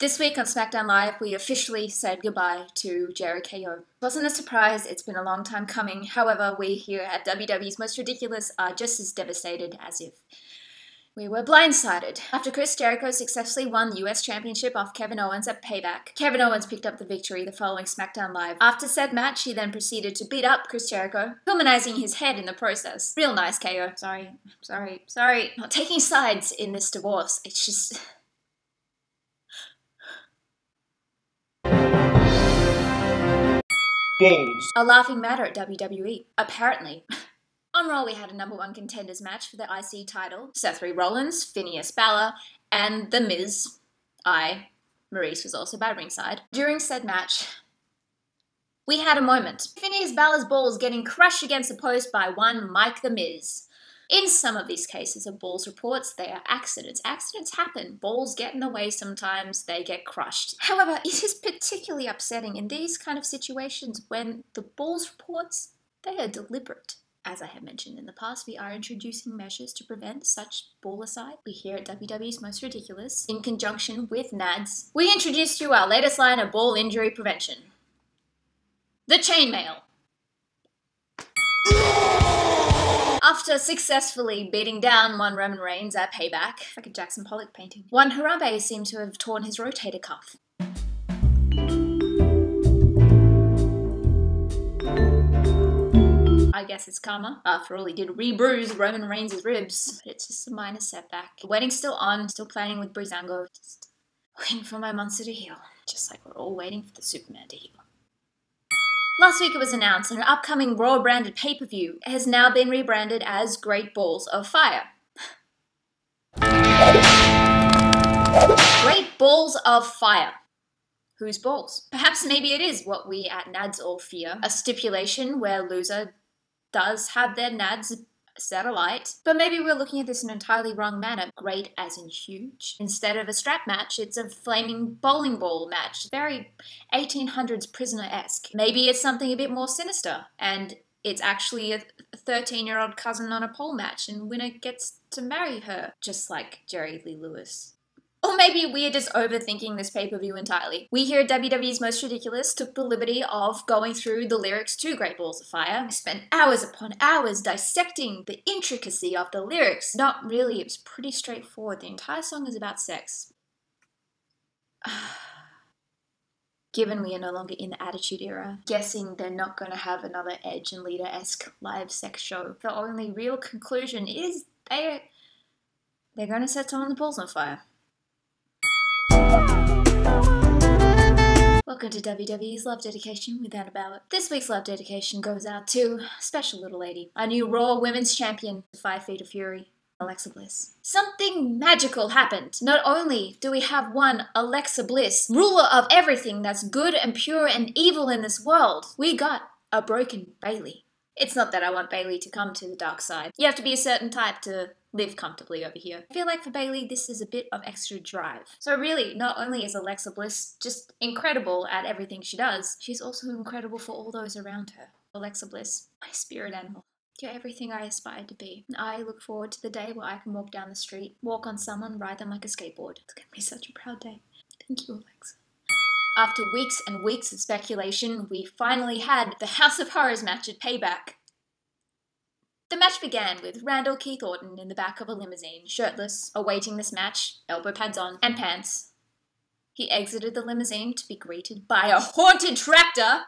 This week on SmackDown Live, we officially said goodbye to Jericho. Wasn't a surprise, it's been a long time coming. However, we here at WWE's Most Ridiculous are just as devastated as if we were blindsided. After Chris Jericho successfully won the US Championship off Kevin Owens at Payback, Kevin Owens picked up the victory the following SmackDown Live. After said match, he then proceeded to beat up Chris Jericho, pulmonizing his head in the process. Real nice, KO. Sorry. Not taking sides in this divorce. It's just... Games. A laughing matter at WWE, apparently. On Raw, we had a #1 contenders match for the IC title. Seth Rollins, Phineas Balor, and The Miz. Maurice was also by ringside. During said match, we had a moment. Phineas Balor's balls getting crushed against the post by one Mike The Miz. In some of these cases of balls reports, they are accidents. Accidents happen. Balls get in the way sometimes, they get crushed. However, it is particularly upsetting in these kind of situations when the balls reports, they are deliberate. As I have mentioned in the past, we are introducing measures to prevent such ballicide. We here at WWE's Most Ridiculous, in conjunction with NADS, we introduced you our latest line of ball injury prevention. The chainmail. After successfully beating down one Roman Reigns at Payback, like a Jackson Pollock painting, one Harambe seemed to have torn his rotator cuff. I guess it's karma. After all, he did re-bruise Roman Reigns' ribs, but it's just a minor setback. The wedding's still on, still planning with Breezango. Just waiting for my monster to heal, just like we're all waiting for the Superman to heal. Last week it was announced an upcoming Raw branded pay-per-view has now been rebranded as Great Balls of Fire. Great Balls of Fire. Whose balls? Perhaps maybe it is what we at NADS all fear, a stipulation where loser does have their nads set alight, but maybe we're looking at this in an entirely wrong manner. Great as in huge. Instead of a strap match, it's a flaming bowling ball match. Very 1800s prisoner-esque. Maybe it's something a bit more sinister, and it's actually a 13-year-old cousin on a pole match, and winner gets to marry her, just like Jerry Lee Lewis. Or maybe we're just overthinking this pay-per-view entirely. We here at WWE's Most Ridiculous took the liberty of going through the lyrics to Great Balls of Fire. I spent hours upon hours dissecting the intricacy of the lyrics. Not really, it was pretty straightforward. The entire song is about sex. Given we are no longer in the Attitude Era, guessing they're not going to have another Edge and Lita-esque live sex show, the only real conclusion is they're going to set someone's balls on fire. Welcome to WWE's Love Dedication with Anna Bauert. This week's Love Dedication goes out to a special little lady, our new Raw Women's Champion, 5 Feet of Fury, Alexa Bliss. Something magical happened. Not only do we have one Alexa Bliss, ruler of everything that's good and pure and evil in this world, we got a broken Bayley. It's not that I want Bayley to come to the dark side. You have to be a certain type to live comfortably over here. I feel like for Bayley, this is a bit of extra drive. So really, not only is Alexa Bliss just incredible at everything she does, she's also incredible for all those around her. Alexa Bliss, my spirit animal. You're everything I aspired to be. And I look forward to the day where I can walk down the street, walk on someone, ride them like a skateboard. It's gonna be such a proud day. Thank you, Alexa. After weeks and weeks of speculation, we finally had the House of Horrors match at Payback. The match began with Randall Keith Orton in the back of a limousine, shirtless, awaiting this match, elbow pads on, and pants. He exited the limousine to be greeted by a haunted tractor.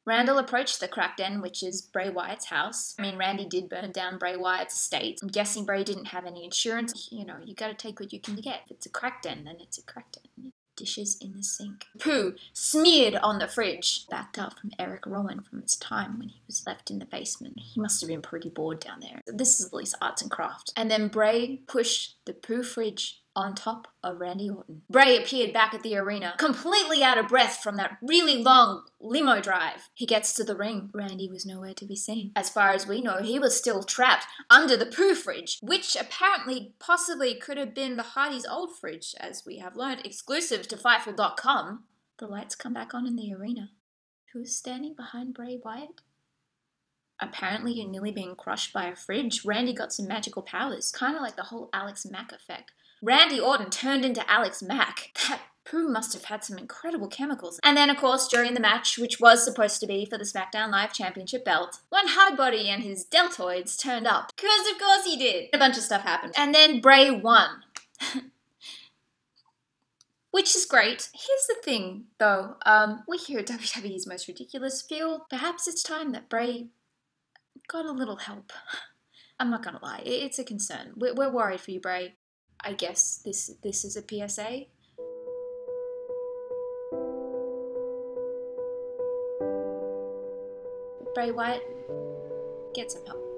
Randall approached the crack den, which is Bray Wyatt's house. I mean, Randy did burn down Bray Wyatt's estate. I'm guessing Bray didn't have any insurance. You know, you gotta take what you can get. If it's a crack den, then it's a crack den. Dishes in the sink. Poo smeared on the fridge. Backed up from Eric Rowan from his time when he was left in the basement. He must have been pretty bored down there. This is at least arts and craft. And then Bray pushed the poo fridge on top of Randy Orton. Bray appeared back at the arena, completely out of breath from that really long limo drive. He gets to the ring. Randy was nowhere to be seen. As far as we know, he was still trapped under the poo fridge, which apparently possibly could have been the Hardy's old fridge, as we have learned, exclusive to Fightful.com. The lights come back on in the arena. Who is standing behind Bray Wyatt? Apparently you're nearly being crushed by a fridge. Randy got some magical powers, kind of like the whole Alex Mack effect. Randy Orton turned into Alex Mack. That Pooh must have had some incredible chemicals. And then, of course, during the match, which was supposed to be for the SmackDown Live Championship belt, when Hardbody and his deltoids turned up. Because of course he did. A bunch of stuff happened. And then Bray won. Which is great. Here's the thing, though. We here at WWE's Most Ridiculous feel perhaps it's time that Bray got a little help. I'm not gonna lie, it's a concern. We're worried for you, Bray. I guess this is a PSA. Bray Wyatt, get some help.